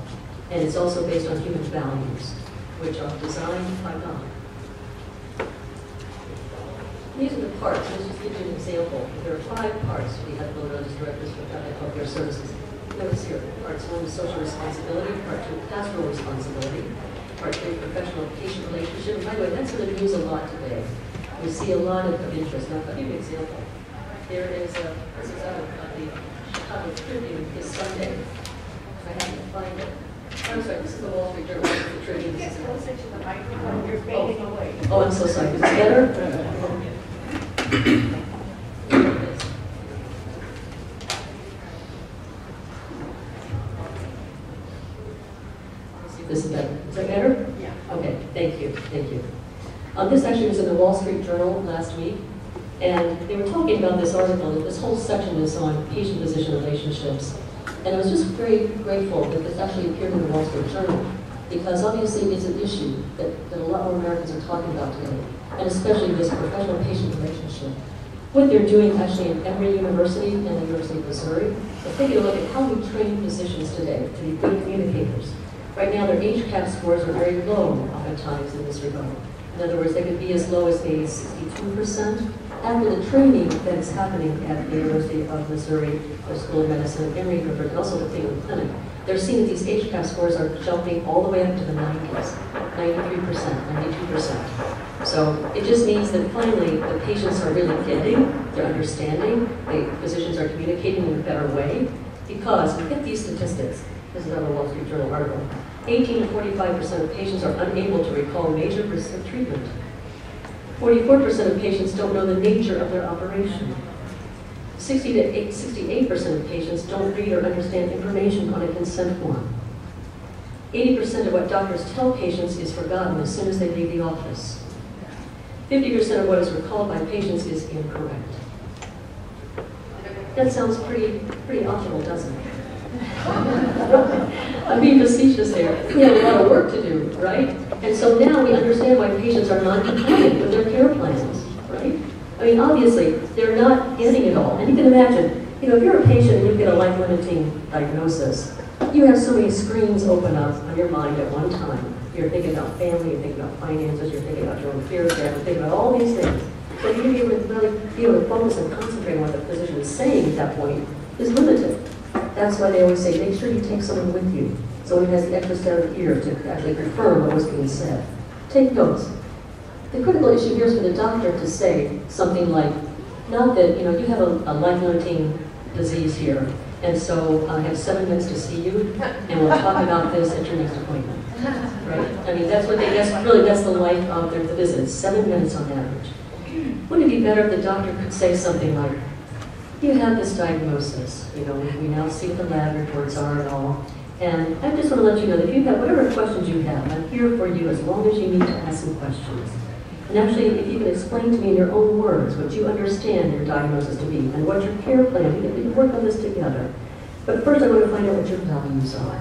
and it's also based on human values, which are designed by God. These are the parts. Let's just give you an example. There are 5 parts to the ethical and religious directives for Catholic healthcare services. Notice here, parts 1 is social responsibility, part 2 pastoral responsibility, part 3 professional patient relationship. And by the way, that's in the news a lot today. We see a lot of interest. Now, I'll give you an example. There is this is out of the Chicago Tribune this Sunday. I have to find it. I'm sorry, this is the Wall Street Journal. This is the Tribune. Get closer to the microphone. You're fading away. Oh, I'm so sorry. Is it better? This is better. Is that better? Yeah. Okay, thank you, thank you. This actually was in the Wall Street Journal last week, and they were talking about this article. This whole section is on patient-physician relationships, and I was just very grateful that this actually appeared in the Wall Street Journal, because obviously it's an issue that a lot more Americans are talking about today, and especially this professional-patient relationship. What they're doing actually in Emory University and the University of Missouri is taking a look at how we train physicians today to be good communicators. Right now, their HCAP scores are very low, oftentimes, in this regard. In other words, they could be as low as maybe 62%, after the training that is happening at the University of Missouri, the School of Medicine at Emory University, and also the Cleveland Clinic, they're seeing that these HCAF scores are jumping all the way up to the 90s, 93%, 92%. So it just means that finally the patients are really getting, they're understanding, the physicians are communicating in a better way, because we get these statistics. This is on a Wall Street Journal article. 18 to 45% of patients are unable to recall major risks of treatment. 44% of patients don't know the nature of their operation. 68% of patients don't read or understand information on a consent form. 80% of what doctors tell patients is forgotten as soon as they leave the office. 50% of what is recalled by patients is incorrect. That sounds pretty optimal, doesn't it? I'm being facetious there. We have a lot of work to do, right? And so now we understand why patients are not compliant with their care plans, right? I mean, obviously, they're not getting it all. And you can imagine, if you're a patient and you get a life-limiting diagnosis, you have so many screens open up on your mind at one time. You're thinking about family, you're thinking about finances, you're thinking about your own fears, you're thinking about all these things. But you be able to really be able to focus and concentrate on what the physician is saying at that point is limited. That's why they always say, make sure you take someone with you. Someone who has the extra set of ear to actually confirm what was being said. Take notes. The critical issue here is for the doctor to say something like, not that, you have a life-limiting disease here, and so I have 7 minutes to see you, and we'll talk about this at your next appointment. Right? I mean, that's the life of the visit, 7 minutes on average. Wouldn't it be better if the doctor could say something like, you have this diagnosis, we now see what the lab reports are and all, and I just want to let you know that if you have whatever questions you have, I'm here for you as long as you need to ask some questions. And actually, if you can explain to me in your own words what you understand your diagnosis to be and what your care plan, we can work on this together. But first I want to find out what your values are.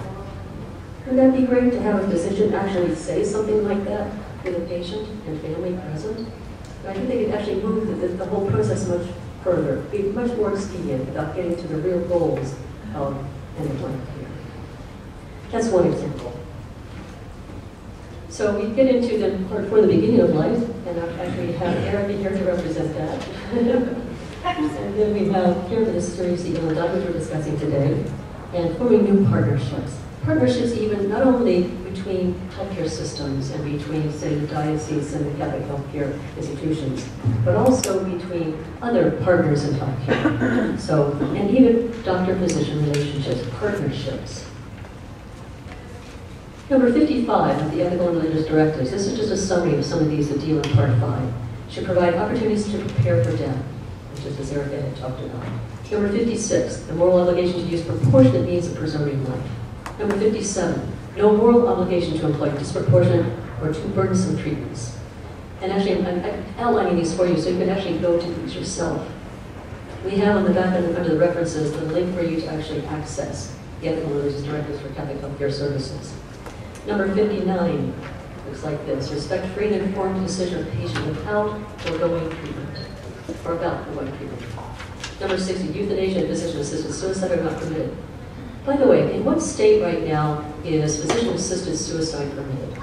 Wouldn't that be great to have a physician actually say something like that to the patient and family present? And I think they could actually move the whole process much further, be much more expedient about getting to the real goals of end-of-life care. That's one example. So we get into the part for the beginning of life, and I actually have Erica here to represent that. And then we have here for the series the which we're discussing today, and forming new partnerships. Partnerships even not only between healthcare systems and between, say, the diocese and the Catholic healthcare institutions, but also between other partners in healthcare. So, and even doctor-physician relationships, partnerships. Number 55 of the Ethical and Religious Directives. This is just a summary of some of these that deal in Part 5. Should provide opportunities to prepare for death, which is as Erica had talked about. Number 56, the moral obligation to use proportionate means of preserving life. Number 57, no moral obligation to employ disproportionate or too burdensome treatments. And actually, I'm outlining these for you so you can actually go to these yourself. We have on the back under the references the link for you to actually access the Ethical and Religious Directives for Catholic Healthcare Services. Number 59 looks like this: respect free and informed decision of patient without foregoing treatment, or about foregoing treatment. Number 60, euthanasia and physician-assisted suicide are not permitted. By the way, in what state right now is physician-assisted suicide permitted?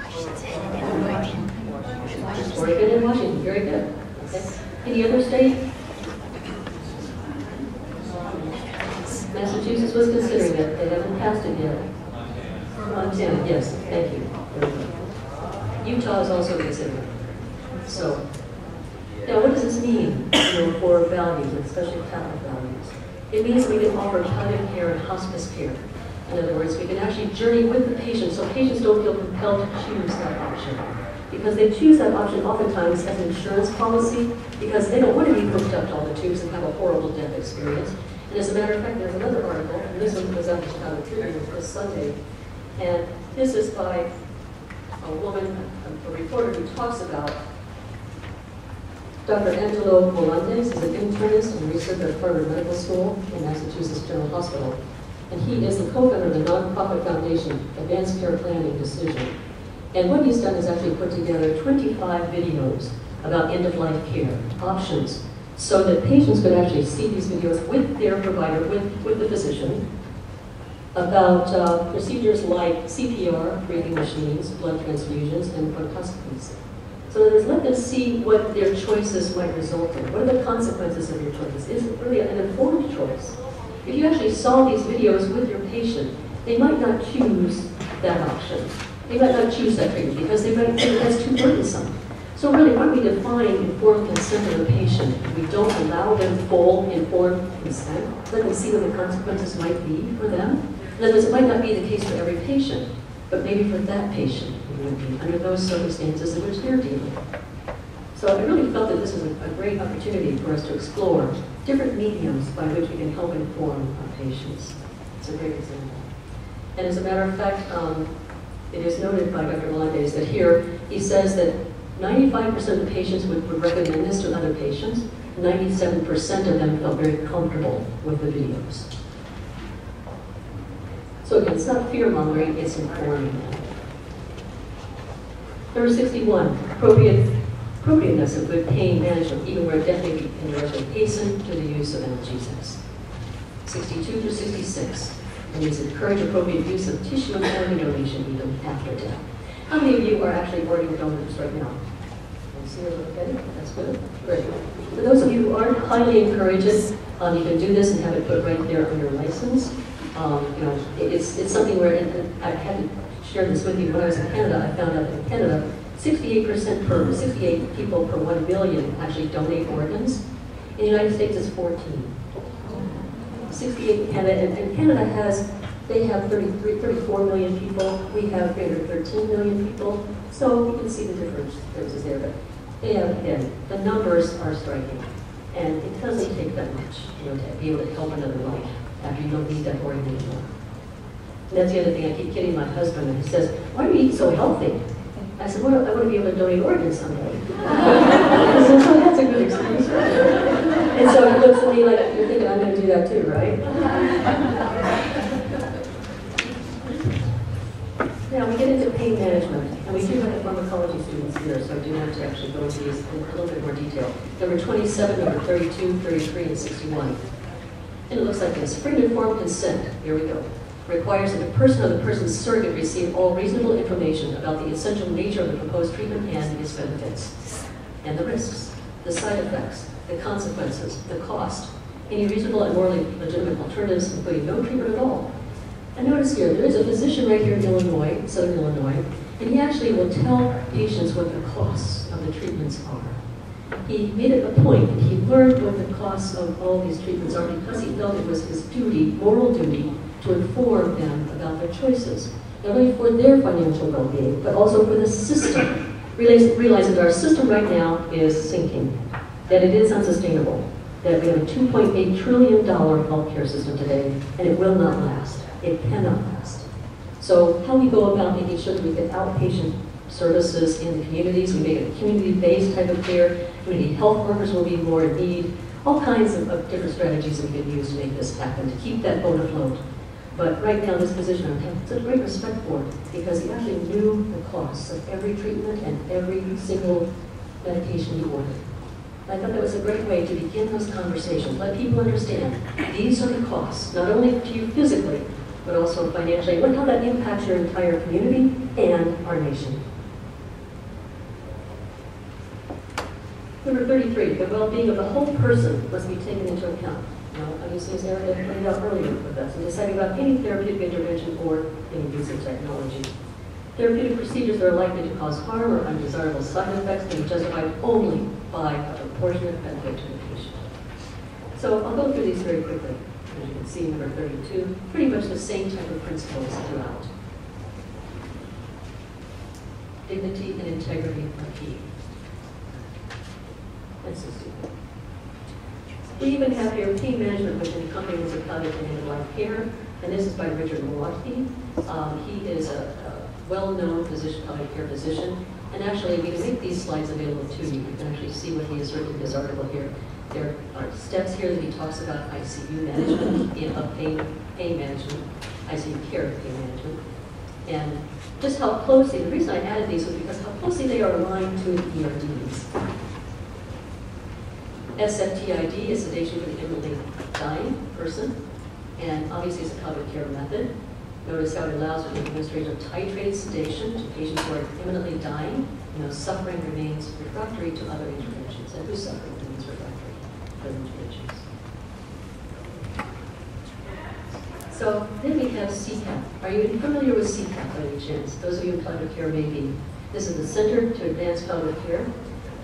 Oregon and Washington. Very good. Okay. Any other state? Massachusetts was considering it. They haven't passed it yet. Montana, yes. Thank you. Utah is also considering it. So, now what does this mean for values, especially Catholic values? It means we can offer palliative care and hospice care. In other words, we can actually journey with the patient so patients don't feel compelled to choose that option. Because they choose that option oftentimes as an insurance policy because they don't want to be hooked up to all the tubes and have a horrible death experience. And as a matter of fact, there's another article, and this one was out of Chicago Tribune this Sunday, and this is by a woman, a reporter who talks about Dr. Angelo Melendez is an internist and researcher at Harvard Medical School and Massachusetts General Hospital. And he is the co-founder of the nonprofit foundation, Advanced Care Planning Decision. And what he's done is actually put together 25 videos about end-of-life care options so that patients could actually see these videos with their provider, with the physician, about procedures like CPR, breathing machines, blood transfusions, and bronchoscopies. So in other words, let them see what their choices might result in. What are the consequences of your choices? Is it really an informed choice? If you actually saw these videos with your patient, they might not choose that option. They might not choose that treatment because they might think that's too burdensome. So really, when we define informed consent of a patient, we don't allow them full informed consent. Let them see what the consequences might be for them. In other words, it might not be the case for every patient, but maybe for that patient, it would be under those circumstances in which they're dealing. So I really felt that this was a great opportunity for us to explore different mediums by which we can help inform our patients. It's a great example. And as a matter of fact, it is noted by Dr. Melendez that here he says that 95% of the patients would recommend this to other patients. 97% of them felt very comfortable with the videos. So again, it's not fear-mongering, it's informing them. Number 61, appropriateness of good pain management, even where death may be indirectly hastened to the use of analgesics. 62 through 66, and these encourage appropriate use of tissue and organ donation even after death. How many of you are actually organ donors right now? Okay, that's good. Great. For those of you who aren't, highly encourage it. You can do this and have it put right there on your license. It's something where, and I had to share this with you when I was in Canada. I found out that in Canada, 68 people per 1 million actually donate organs. In the United States, it's 14. 68 in Canada, and Canada has, they have 34 million people. We have 13 million people. So you can see the differences there. But again, the numbers are striking. And it doesn't take that much, to be able to help another life after you don't need that organ anymore. And that's the other thing I keep kidding my husband, and he says, "Why do you eat so healthy?" I said, "Well, I want to be able to donate organs someday." So that's a good excuse. And so he looks at me like, "You're thinking I'm going to do that too, right?" Now we get into pain management, and we do have the pharmacology students here, so I do have to actually go into these in a little bit more detail. Number 27, number 32, 33, and 61. And it looks like this. Free and informed consent, here we go, requires that the person or the person's surrogate receive all reasonable information about the essential nature of the proposed treatment and its benefits, and the risks, the side effects, the consequences, the cost, any reasonable and morally legitimate alternatives, including no treatment at all. And notice here, there is a physician right here in Illinois, Southern Illinois, and he actually will tell patients what the costs of the treatments are. He made it a point, and he learned what the costs of all these treatments are because he felt it was his duty, moral duty, to inform them about their choices, not only for their financial well-being, but also for the system. Realize that our system right now is sinking, that it is unsustainable, that we have a $2.8 trillion healthcare system today, and it will not last. It cannot last. So how we go about making sure that we get outpatient services in the communities, we make it a community-based type of care, community health workers will be more in need, all kinds of different strategies that we can use to make this happen, to keep that boat afloat. But right now, this position, I have such great respect for it because he actually knew the costs of every treatment and every single medication he ordered. I thought that was a great way to begin those conversations. Let people understand these are the costs, not only to you physically, but also financially. Look how that impacts your entire community and our nation. Number 33, the well-being of the whole person must be taken into account. Now, obviously, as Erica pointed out earlier with us, in deciding about any therapeutic intervention or any use of technology. Therapeutic procedures that are likely to cause harm or undesirable side effects can be justified only by a proportionate benefit to the patient. So I'll go through these very quickly. As you can see, number 32, pretty much the same type of principles throughout. Dignity and integrity are key. That's 62. We even have here pain management within comprehensive palliative and end-of-life care, and this is by Richard Milwaukee. He is a well-known physician, palliative care physician, and actually we can make these slides available to you. You can actually see what he has written in his article here. There are steps here that he talks about ICU management, of pain management, ICU care of pain management, and just how closely, the reason I added these was because how closely they are aligned to ERDs. SFTID is sedation for the imminently dying person, and obviously it's a palliative care method. Notice how it allows for the administration of titrated sedation to patients who are imminently dying. Suffering remains refractory to other interventions. And whose suffering remains refractory to other interventions? So then we have CCAP. Are you familiar with CCAP by any chance? Those of you in palliative care may be. This is the Center to Advance Palliative Care.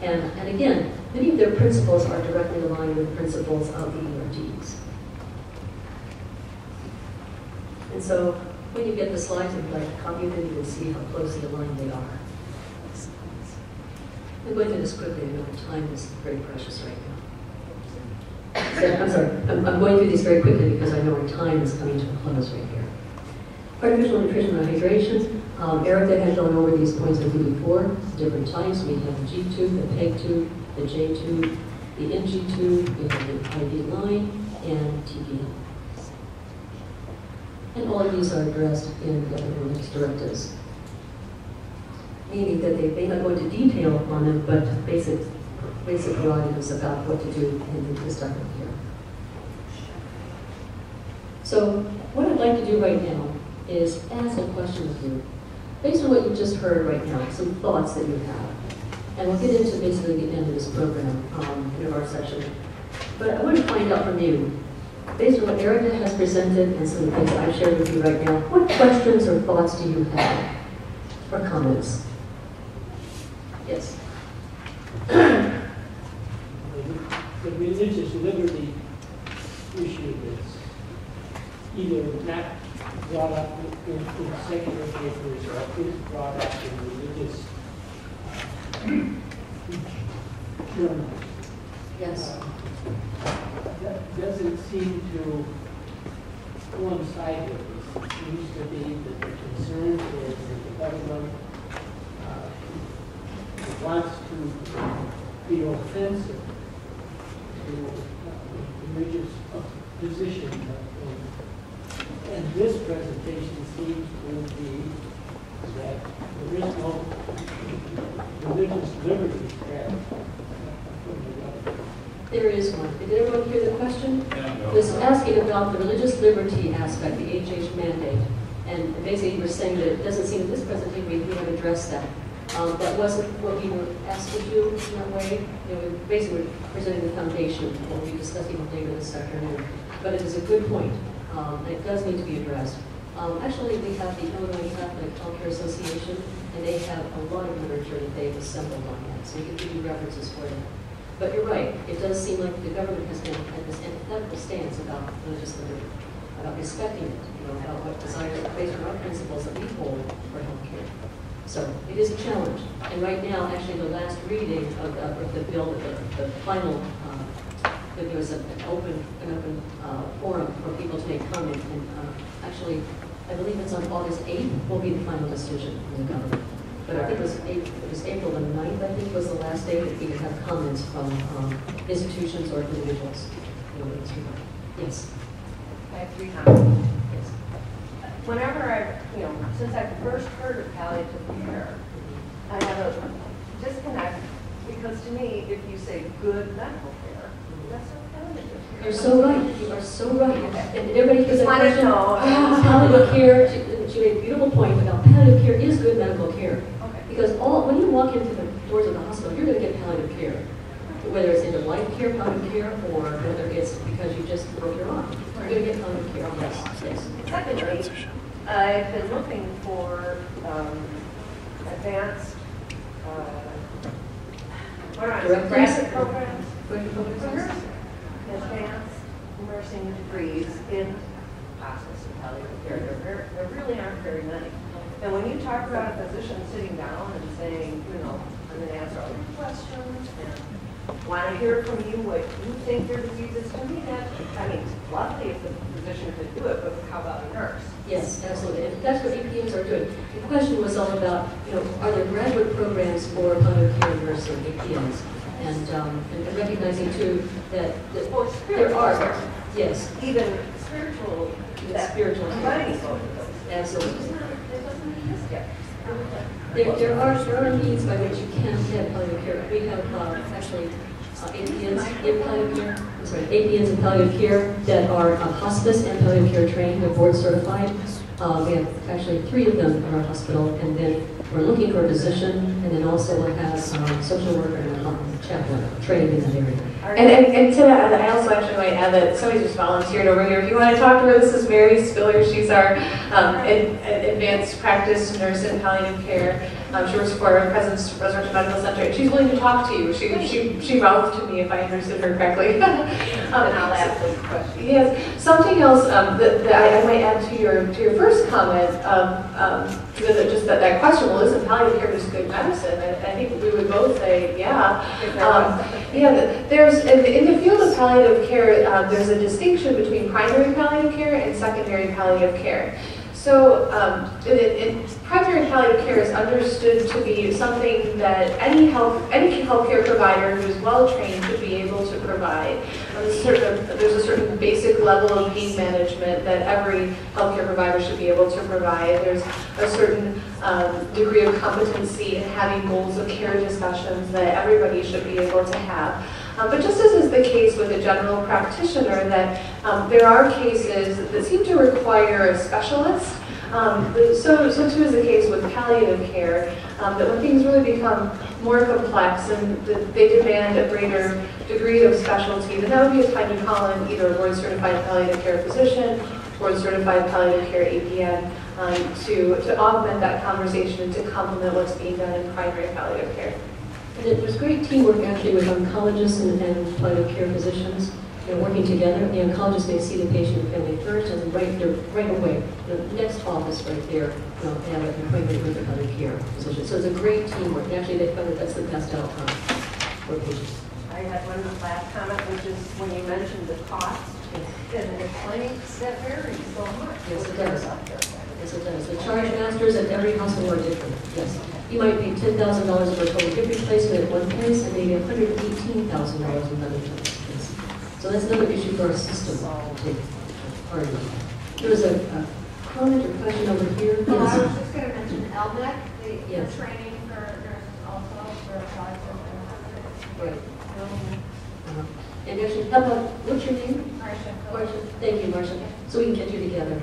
And again, many of their principles are directly aligned with the principles of the ERDs. And so when you get the slides, if you'd like to copy them, you can see how closely aligned they are. I'm going through this quickly. I know time is very precious right now. So, I'm sorry. I'm going through these very quickly because I know our time is coming to a close right here. Artificial nutrition and hydration. Erica had gone over these points with you before. Different types. We have the G tube, the PEG tube, the J tube, the NG tube, we have the IV line, and TPN. And all of these are addressed in the religious directives. Meaning that they may not go into detail on them, but basic prerogatives about what to do in this type of care. So what I'd like to do right now is ask a question of you. Based on what you just heard right now, some thoughts that you have. And we'll get into basically the end of this program, end of our session. But I want to find out from you, based on what Erica has presented and some of the things that I've shared with you right now, what questions or thoughts do you have or comments? Yes. The religious liberty issue is either not brought up in secular papers or is brought up in religious journals. Yes. That doesn't seem to coincide with this. It seems to be that the concern is that the government wants to be offensive to religious position. And this presentation seems to be that there is no religious liberty threat. There is one. Did everyone hear the question? Yeah. This asking about the religious liberty aspect, the HH mandate. And basically you were saying that it doesn't seem in this presentation we have addressed that. That wasn't what we were asked to do in that way. We basically were presenting the foundation. We'll be discussing it later this afternoon. But it is a good point. And it does need to be addressed. Actually, we have the Illinois Catholic Healthcare Association, and they have a lot of literature that they've assembled on that. So we can give you references for that. But you're right. It does seem like the government has been at this antithetical stance about religious liberty, about respecting it, about what desires are based on our principles that we hold for healthcare. So it is a challenge. And right now, actually, the last reading of the bill, the final, there was an open forum for people to make comment. And actually, I believe it's on August 8th will be the final decision from the government. But I think it was April the 9th, I think, was the last day that we could have comments from institutions or individuals. Yes. I have 3 comments. Yes. Whenever since I first heard of palliative care, I have a disconnect because to me, if you say good medical care, that's not palliative care. You're so right. You are so right. And everybody hears that Just question. know. Palliative care. She made a beautiful point about palliative care is good medical care. Okay. Because when you walk into the doors of the hospital, you're going to get palliative care. Whether it's end-of-life care, palliative care, or whether it's because you just broke your arm. You're going to get palliative care. Yes. Secondly, I've been looking for advanced graduate programs, advanced nursing degrees in hospice and palliative care. There really aren't very many. And when you talk about a physician sitting down and saying, I'm going to answer all your questions and want to hear from you what you think your disease is, to me lovely if the physician could do it, but how about a nurse? Yes, absolutely. And that's what APMs are doing. The question was all about, are there graduate programs for palliative care nursing, APMs? And recognizing too that there are, yes, even spiritual, spiritual care. Absolutely. There are means by which you can have palliative care. We have actually APNs in palliative care. APNs in palliative care that are hospice and palliative care trained. They're board certified. We have actually 3 of them in our hospital, and then we're looking for a physician, and then also we'll have social worker and chaplain training in that area. And to that, I also actually might add that somebody just volunteered over here. If you want to talk to her, this is Mary Spiller. She's our advanced practice nurse in palliative care. She works for President's Resurrection Medical Center, and she's willing to talk to you. She mouthed to me if I understood her correctly. And I'll ask those questions. Yes. Something else that I might add to your first comment, just that question. Well, isn't palliative care just good medicine? I think we would both say, yeah. There's in the field of palliative care, there's a distinction between primary palliative care and secondary palliative care. So primary palliative care is understood to be something that any healthcare provider who is well trained should be able to provide. There's a certain basic level of pain management that every healthcare provider should be able to provide. There's a certain degree of competency in having goals of care discussions that everybody should be able to have. But just as is the case with a general practitioner, that there are cases that seem to require a specialist. So too is the case with palliative care, that when things really become more complex and they demand a greater degree of specialty, then that would be a time to call in either a board-certified palliative care physician, board-certified palliative care APN, to augment that conversation and to complement what's being done in primary palliative care. And there's great teamwork actually with oncologists and palliative care physicians. They're working together. The oncologist may see the patient and family first, and right away, the next office right there, they have an appointment with the palliative care physician. So it's a great teamwork. And actually, they found that that's the best outcome for patients. I had one last comment, which is when you mentioned the cost in the clinics, that varies so much. Yes, it does. Yes, it does. The charge masters at every hospital are different. Yes. You might pay $10,000 for a total hip replacement at one place and maybe $118,000 in another place. So that's another issue for our system to take part in. There was a comment or question over here. Well, Yes. I was just going to mention LNEC, the Yes. training for nurses also for products and Right. And actually, how about, what's your name? Marcia. Marcia. Thank you, Marcia. So we can get you together.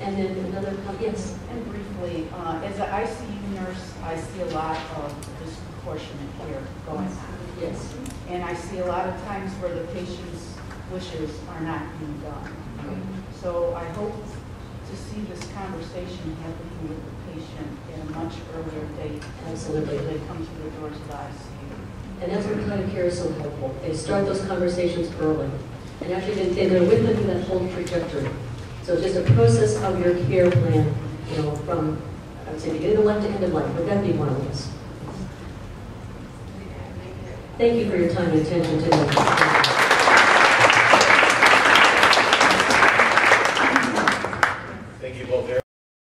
And then another, yes. And briefly, as an ICU nurse, I see a lot of disproportionate care going on. Yes. And I see a lot of times where the patient's wishes are not being done. So I hope to see this conversation happening with the patient at a much earlier date. Absolutely. As they come through the doors of the ICU. And that's where palliative care is so helpful. They start those conversations early. And actually, they're with them through that whole trajectory. So just a process of your care plan, from, I would say, beginning of life to end of life. Would that be one of those? Thank you for your time and attention today.